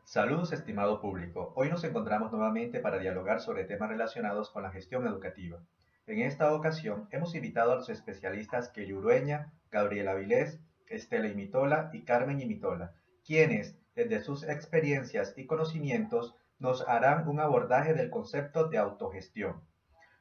Saludos, estimado público. Hoy nos encontramos nuevamente para dialogar sobre temas relacionados con la gestión educativa. En esta ocasión hemos invitado a los especialistas Kelly Urueña, Gabriela Avilés, Estela Imitola y Carmen Imitola, quienes, desde sus experiencias y conocimientos, nos harán un abordaje del concepto de autogestión.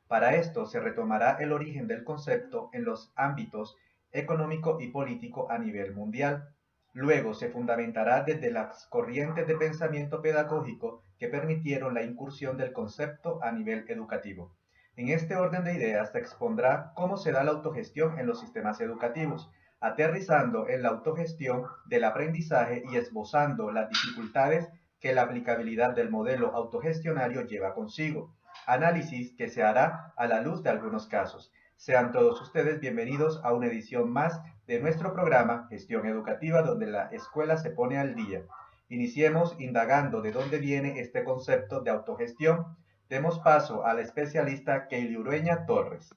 Para esto se retomará el origen del concepto en los ámbitos económico y político a nivel mundial. Luego se fundamentará desde las corrientes de pensamiento pedagógico que permitieron la incursión del concepto a nivel educativo. En este orden de ideas se expondrá cómo se da la autogestión en los sistemas educativos, aterrizando en la autogestión del aprendizaje y esbozando las dificultades que la aplicabilidad del modelo autogestionario lleva consigo, análisis que se hará a la luz de algunos casos. Sean todos ustedes bienvenidos a una edición más de nuestro programa Gestión Educativa, donde la escuela se pone al día. Iniciemos indagando de dónde viene este concepto de autogestión. Demos paso a la especialista Kelly Urueña Torres.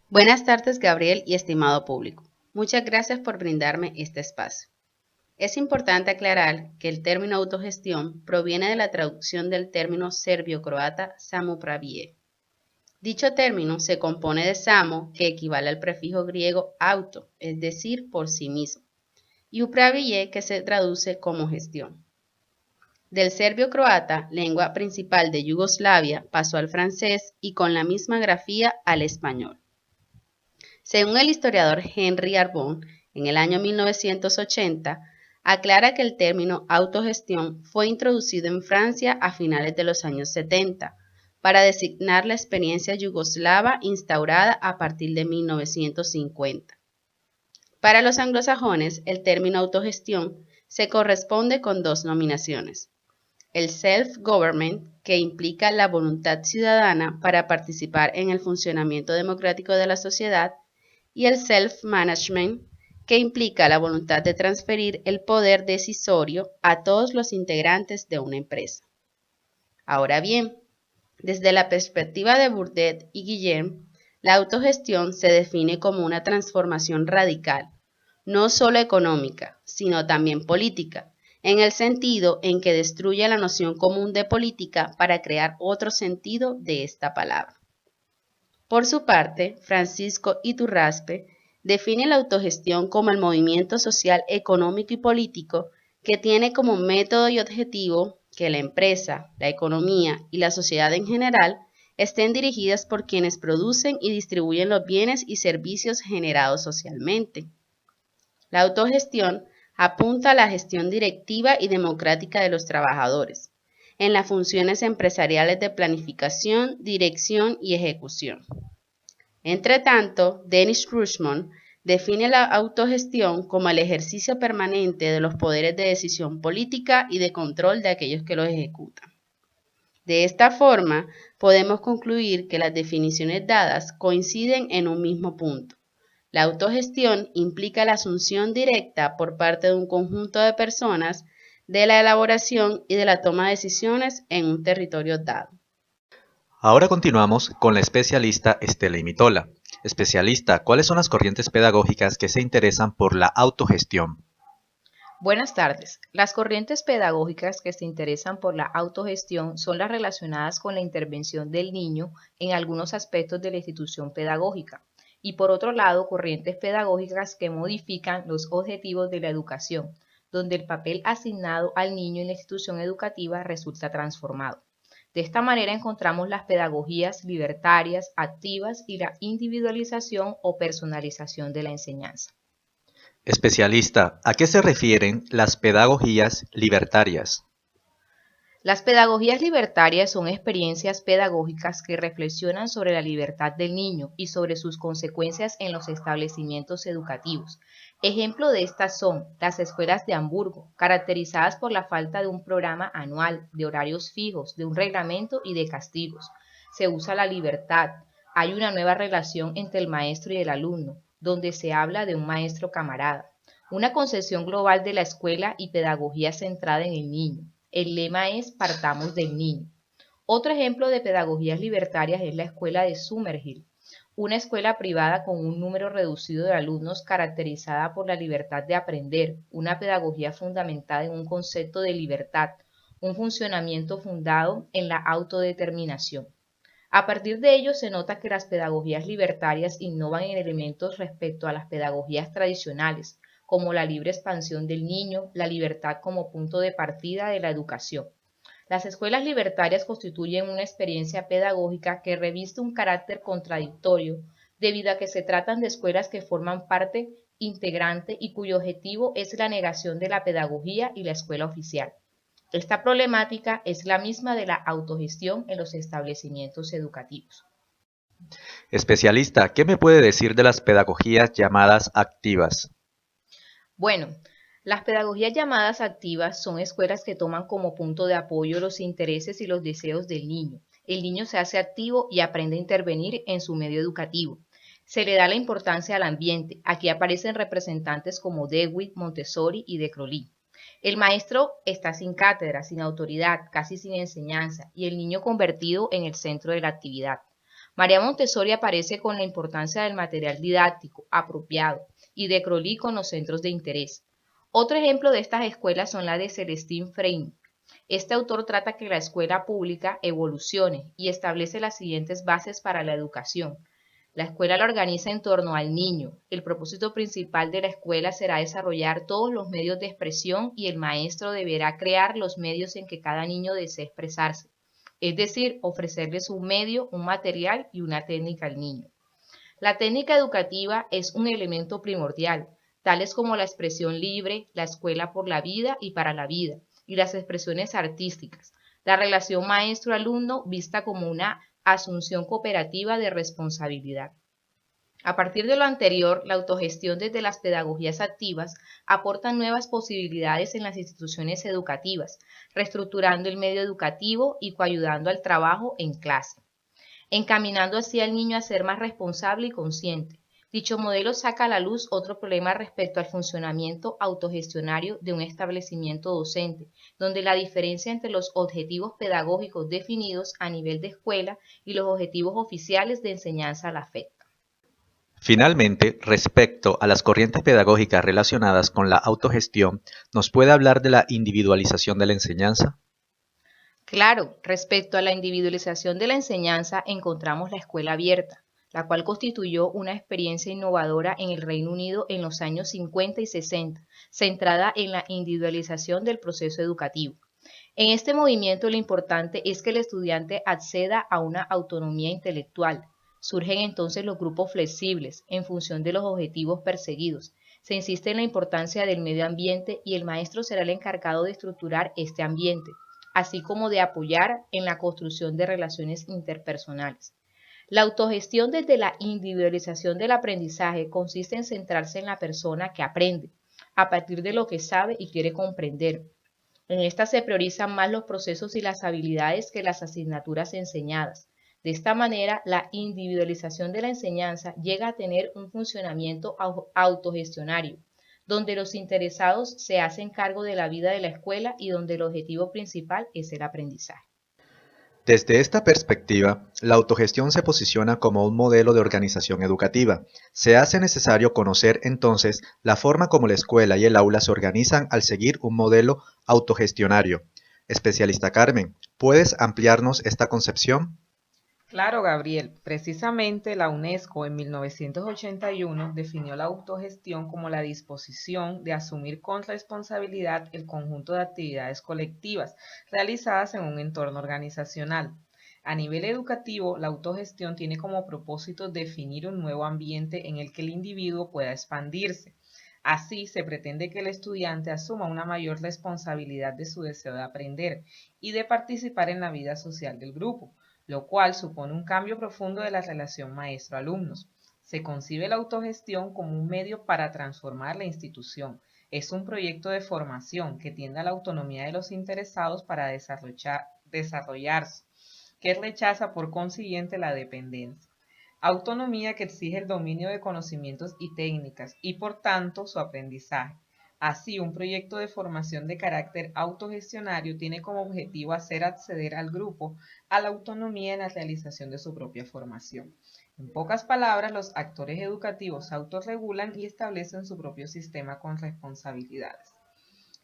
Buenas tardes, Gabriel y estimado público. Muchas gracias por brindarme este espacio. Es importante aclarar que el término autogestión proviene de la traducción del término serbio-croata samoupravie. Dicho término se compone de samo, que equivale al prefijo griego auto, es decir, por sí mismo, y upravie, que se traduce como gestión. Del serbio-croata, lengua principal de Yugoslavia, pasó al francés y con la misma grafía al español. Según el historiador Henry Arbon, en el año 1980, aclara que el término autogestión fue introducido en Francia a finales de los años 70 para designar la experiencia yugoslava instaurada a partir de 1950. Para los anglosajones, el término autogestión se corresponde con dos nominaciones: el self-government, que implica la voluntad ciudadana para participar en el funcionamiento democrático de la sociedad, y el self-management, que implica la voluntad de transferir el poder decisorio a todos los integrantes de una empresa. Ahora bien, desde la perspectiva de Bourdieu y Guillem, la autogestión se define como una transformación radical, no solo económica, sino también política, en el sentido en que destruye la noción común de política para crear otro sentido de esta palabra. Por su parte, Francisco Iturraspe define la autogestión como el movimiento social, económico y político que tiene como método y objetivo que la empresa, la economía y la sociedad en general estén dirigidas por quienes producen y distribuyen los bienes y servicios generados socialmente. La autogestión apunta a la gestión directiva y democrática de los trabajadores, en las funciones empresariales de planificación, dirección y ejecución. Entre tanto, Dennis Rushman define la autogestión como el ejercicio permanente de los poderes de decisión política y de control de aquellos que los ejecutan. De esta forma, podemos concluir que las definiciones dadas coinciden en un mismo punto. La autogestión implica la asunción directa por parte de un conjunto de personas de la elaboración y de la toma de decisiones en un territorio dado. Ahora continuamos con la especialista Estela Imitola. Especialista, ¿cuáles son las corrientes pedagógicas que se interesan por la autogestión? Buenas tardes. Las corrientes pedagógicas que se interesan por la autogestión son las relacionadas con la intervención del niño en algunos aspectos de la institución pedagógica, y por otro lado, corrientes pedagógicas que modifican los objetivos de la educación, donde el papel asignado al niño en la institución educativa resulta transformado. De esta manera encontramos las pedagogías libertarias, activas y la individualización o personalización de la enseñanza. Especialista, ¿a qué se refieren las pedagogías libertarias? Las pedagogías libertarias son experiencias pedagógicas que reflexionan sobre la libertad del niño y sobre sus consecuencias en los establecimientos educativos. Ejemplo de estas son las escuelas de Hamburgo, caracterizadas por la falta de un programa anual, de horarios fijos, de un reglamento y de castigos. Se usa la libertad. Hay una nueva relación entre el maestro y el alumno, donde se habla de un maestro camarada. Una concepción global de la escuela y pedagogía centrada en el niño. El lema es partamos del niño. Otro ejemplo de pedagogías libertarias es la escuela de Summerhill, Una escuela privada con un número reducido de alumnos caracterizada por la libertad de aprender, una pedagogía fundamentada en un concepto de libertad, un funcionamiento fundado en la autodeterminación. A partir de ello se nota que las pedagogías libertarias innovan en elementos respecto a las pedagogías tradicionales, como la libre expansión del niño, la libertad como punto de partida de la educación. Las escuelas libertarias constituyen una experiencia pedagógica que reviste un carácter contradictorio debido a que se tratan de escuelas que forman parte integrante y cuyo objetivo es la negación de la pedagogía y la escuela oficial. Esta problemática es la misma de la autogestión en los establecimientos educativos. Especialista, ¿qué me puede decir de las pedagogías llamadas activas? Bueno, las pedagogías llamadas activas son escuelas que toman como punto de apoyo los intereses y los deseos del niño. El niño se hace activo y aprende a intervenir en su medio educativo. Se le da la importancia al ambiente. Aquí aparecen representantes como DeWitt, Montessori y de Crowley. El maestro está sin cátedra, sin autoridad, casi sin enseñanza, y el niño convertido en el centro de la actividad. María Montessori aparece con la importancia del material didáctico apropiado y de Crowley con los centros de interés. Otro ejemplo de estas escuelas son las de Celestine Freinet. Este autor trata que la escuela pública evolucione y establece las siguientes bases para la educación. La escuela la organiza en torno al niño. El propósito principal de la escuela será desarrollar todos los medios de expresión y el maestro deberá crear los medios en que cada niño desee expresarse, es decir, ofrecerles un medio, un material y una técnica al niño. La técnica educativa es un elemento primordial, tales como la expresión libre, la escuela por la vida y para la vida, y las expresiones artísticas, la relación maestro-alumno vista como una asunción cooperativa de responsabilidad. A partir de lo anterior, la autogestión desde las pedagogías activas aporta nuevas posibilidades en las instituciones educativas, reestructurando el medio educativo y coayudando al trabajo en clase, encaminando así al niño a ser más responsable y consciente. Dicho modelo saca a la luz otro problema respecto al funcionamiento autogestionario de un establecimiento docente, donde la diferencia entre los objetivos pedagógicos definidos a nivel de escuela y los objetivos oficiales de enseñanza la afecta. Finalmente, respecto a las corrientes pedagógicas relacionadas con la autogestión, ¿nos puede hablar de la individualización de la enseñanza? Claro, respecto a la individualización de la enseñanza encontramos la escuela abierta, la cual constituyó una experiencia innovadora en el Reino Unido en los años 50 y 60, centrada en la individualización del proceso educativo. En este movimiento lo importante es que el estudiante acceda a una autonomía intelectual. Surgen entonces los grupos flexibles en función de los objetivos perseguidos. Se insiste en la importancia del medio ambiente y el maestro será el encargado de estructurar este ambiente, así como de apoyar en la construcción de relaciones interpersonales. La autogestión desde la individualización del aprendizaje consiste en centrarse en la persona que aprende, a partir de lo que sabe y quiere comprender. En esta se priorizan más los procesos y las habilidades que las asignaturas enseñadas. De esta manera, la individualización de la enseñanza llega a tener un funcionamiento autogestionario, donde los interesados se hacen cargo de la vida de la escuela y donde el objetivo principal es el aprendizaje. Desde esta perspectiva, la autogestión se posiciona como un modelo de organización educativa. Se hace necesario conocer entonces la forma como la escuela y el aula se organizan al seguir un modelo autogestionario. Especialista Carmen, ¿puedes ampliarnos esta concepción? Claro, Gabriel. Precisamente la UNESCO en 1981 definió la autogestión como la disposición de asumir con responsabilidad el conjunto de actividades colectivas realizadas en un entorno organizacional. A nivel educativo, la autogestión tiene como propósito definir un nuevo ambiente en el que el individuo pueda expandirse. Así, se pretende que el estudiante asuma una mayor responsabilidad de su deseo de aprender y de participar en la vida social del grupo, lo cual supone un cambio profundo de la relación maestro-alumnos. Se concibe la autogestión como un medio para transformar la institución. Es un proyecto de formación que tiende a la autonomía de los interesados para desarrollarse, que rechaza por consiguiente la dependencia. Autonomía que exige el dominio de conocimientos y técnicas y por tanto su aprendizaje. Así, un proyecto de formación de carácter autogestionario tiene como objetivo hacer acceder al grupo a la autonomía en la realización de su propia formación. En pocas palabras, los actores educativos se autorregulan y establecen su propio sistema con responsabilidades.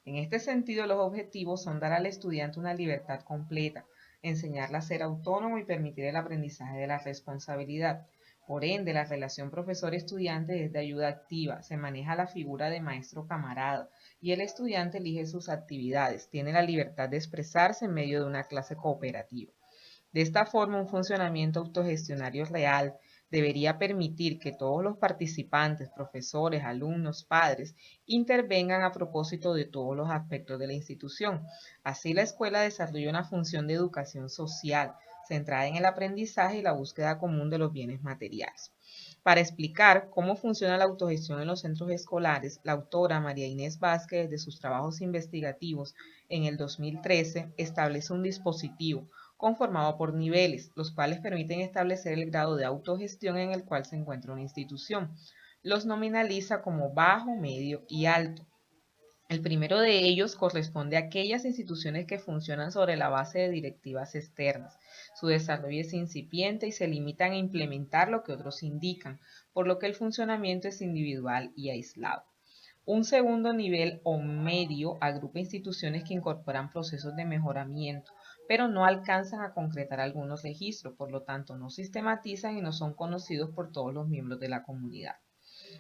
En este sentido, los objetivos son dar al estudiante una libertad completa, enseñarle a ser autónomo y permitir el aprendizaje de la responsabilidad. Por ende, la relación profesor-estudiante es de ayuda activa, se maneja la figura de maestro camarada y el estudiante elige sus actividades, tiene la libertad de expresarse en medio de una clase cooperativa. De esta forma, un funcionamiento autogestionario real debería permitir que todos los participantes, profesores, alumnos, padres, intervengan a propósito de todos los aspectos de la institución. Así, la escuela desarrolla una función de educación social, centrada en el aprendizaje y la búsqueda común de los bienes materiales. Para explicar cómo funciona la autogestión en los centros escolares, la autora María Inés Vázquez, de sus trabajos investigativos en el 2013, establece un dispositivo conformado por niveles, los cuales permiten establecer el grado de autogestión en el cual se encuentra una institución. Los nominaliza como bajo, medio y alto. El primero de ellos corresponde a aquellas instituciones que funcionan sobre la base de directivas externas. Su desarrollo es incipiente y se limitan a implementar lo que otros indican, por lo que el funcionamiento es individual y aislado. Un segundo nivel o medio agrupa instituciones que incorporan procesos de mejoramiento, pero no alcanzan a concretar algunos registros, por lo tanto no sistematizan y no son conocidos por todos los miembros de la comunidad.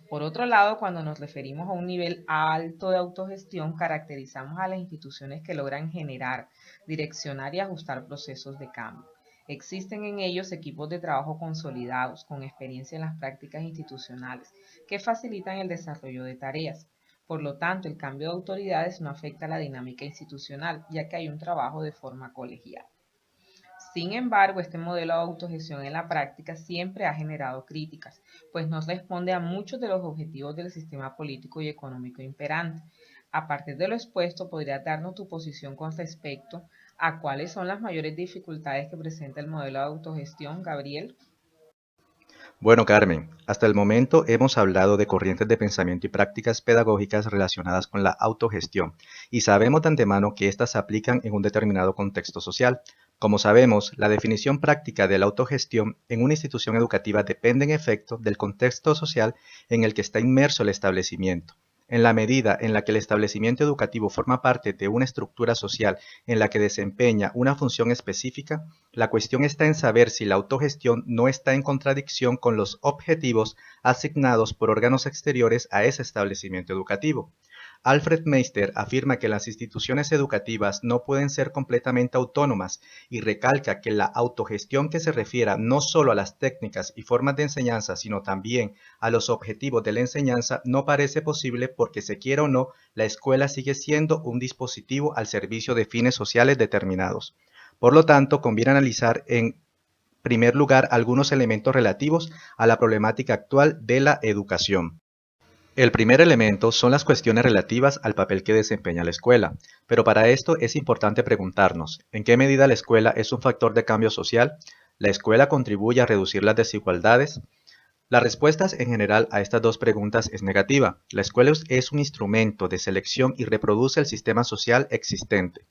Por otro lado, cuando nos referimos a un nivel alto de autogestión, caracterizamos a las instituciones que logran generar, direccionar y ajustar procesos de cambio. Existen en ellos equipos de trabajo consolidados, con experiencia en las prácticas institucionales, que facilitan el desarrollo de tareas. Por lo tanto, el cambio de autoridades no afecta a la dinámica institucional, ya que hay un trabajo de forma colegial. Sin embargo, este modelo de autogestión en la práctica siempre ha generado críticas, pues no responde a muchos de los objetivos del sistema político y económico imperante. A partir de lo expuesto, ¿podrías darnos tu posición con respecto a cuáles son las mayores dificultades que presenta el modelo de autogestión, Gabriel? Bueno, Carmen, hasta el momento hemos hablado de corrientes de pensamiento y prácticas pedagógicas relacionadas con la autogestión, y sabemos de antemano que éstas se aplican en un determinado contexto social. Como sabemos, la definición práctica de la autogestión en una institución educativa depende en efecto del contexto social en el que está inmerso el establecimiento. En la medida en la que el establecimiento educativo forma parte de una estructura social en la que desempeña una función específica, la cuestión está en saber si la autogestión no está en contradicción con los objetivos asignados por órganos exteriores a ese establecimiento educativo. Alfred Meister afirma que las instituciones educativas no pueden ser completamente autónomas y recalca que la autogestión que se refiera no solo a las técnicas y formas de enseñanza, sino también a los objetivos de la enseñanza, no parece posible porque, se quiera o no, la escuela sigue siendo un dispositivo al servicio de fines sociales determinados. Por lo tanto, conviene analizar en primer lugar algunos elementos relativos a la problemática actual de la educación. El primer elemento son las cuestiones relativas al papel que desempeña la escuela, pero para esto es importante preguntarnos, ¿en qué medida la escuela es un factor de cambio social? ¿La escuela contribuye a reducir las desigualdades? La respuesta en general a estas dos preguntas es negativa. La escuela es un instrumento de selección y reproduce el sistema social existente.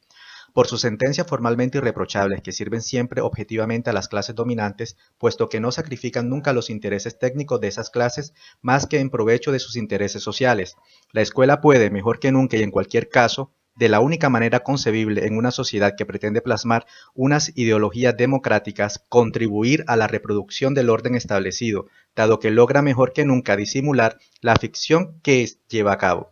Por sus sentencias formalmente irreprochables que sirven siempre objetivamente a las clases dominantes, puesto que no sacrifican nunca los intereses técnicos de esas clases más que en provecho de sus intereses sociales. La escuela puede, mejor que nunca y en cualquier caso, de la única manera concebible en una sociedad que pretende plasmar unas ideologías democráticas, contribuir a la reproducción del orden establecido, dado que logra mejor que nunca disimular la ficción que lleva a cabo.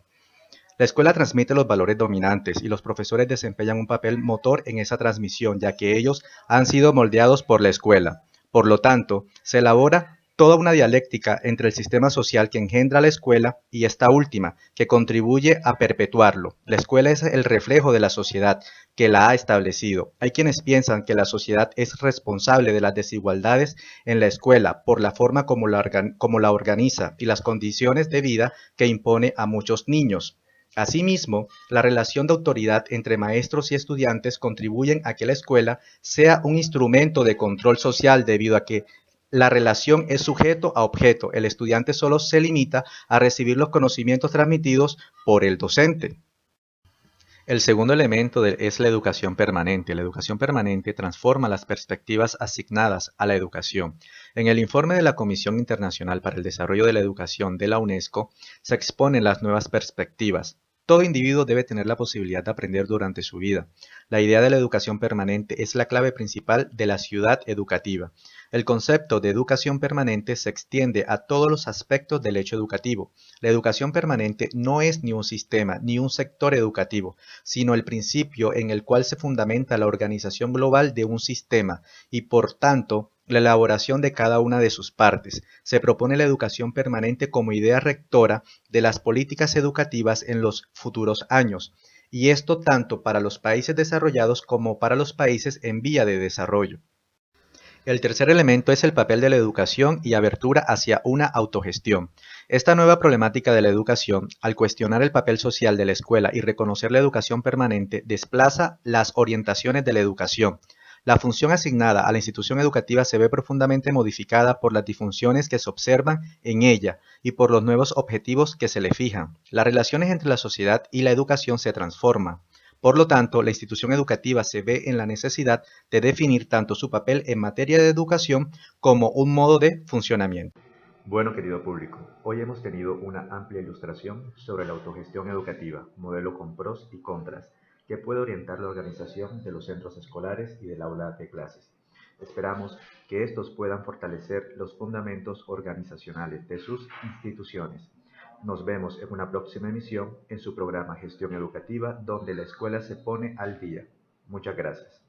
La escuela transmite los valores dominantes y los profesores desempeñan un papel motor en esa transmisión, ya que ellos han sido moldeados por la escuela. Por lo tanto, se elabora toda una dialéctica entre el sistema social que engendra la escuela y esta última, que contribuye a perpetuarlo. La escuela es el reflejo de la sociedad que la ha establecido. Hay quienes piensan que la sociedad es responsable de las desigualdades en la escuela por la forma como la organiza y las condiciones de vida que impone a muchos niños. Asimismo, la relación de autoridad entre maestros y estudiantes contribuyen a que la escuela sea un instrumento de control social debido a que la relación es sujeto a objeto. El estudiante solo se limita a recibir los conocimientos transmitidos por el docente. El segundo elemento es la educación permanente. La educación permanente transforma las perspectivas asignadas a la educación. En el informe de la Comisión Internacional para el Desarrollo de la Educación de la UNESCO se exponen las nuevas perspectivas. Todo individuo debe tener la posibilidad de aprender durante su vida. La idea de la educación permanente es la clave principal de la ciudad educativa. El concepto de educación permanente se extiende a todos los aspectos del hecho educativo. La educación permanente no es ni un sistema ni un sector educativo, sino el principio en el cual se fundamenta la organización global de un sistema y, por tanto, la elaboración de cada una de sus partes. Se propone la educación permanente como idea rectora de las políticas educativas en los futuros años, y esto tanto para los países desarrollados como para los países en vía de desarrollo. El tercer elemento es el papel de la educación y abertura hacia una autogestión. Esta nueva problemática de la educación, al cuestionar el papel social de la escuela y reconocer la educación permanente, desplaza las orientaciones de la educación. La función asignada a la institución educativa se ve profundamente modificada por las disfunciones que se observan en ella y por los nuevos objetivos que se le fijan. Las relaciones entre la sociedad y la educación se transforman. Por lo tanto, la institución educativa se ve en la necesidad de definir tanto su papel en materia de educación como un modo de funcionamiento. Bueno, querido público, hoy hemos tenido una amplia ilustración sobre la autogestión educativa, modelo con pros y contras, que puede orientar la organización de los centros escolares y del aula de clases. Esperamos que estos puedan fortalecer los fundamentos organizacionales de sus instituciones. Nos vemos en una próxima emisión en su programa Gestión Educativa, donde la escuela se pone al día. Muchas gracias.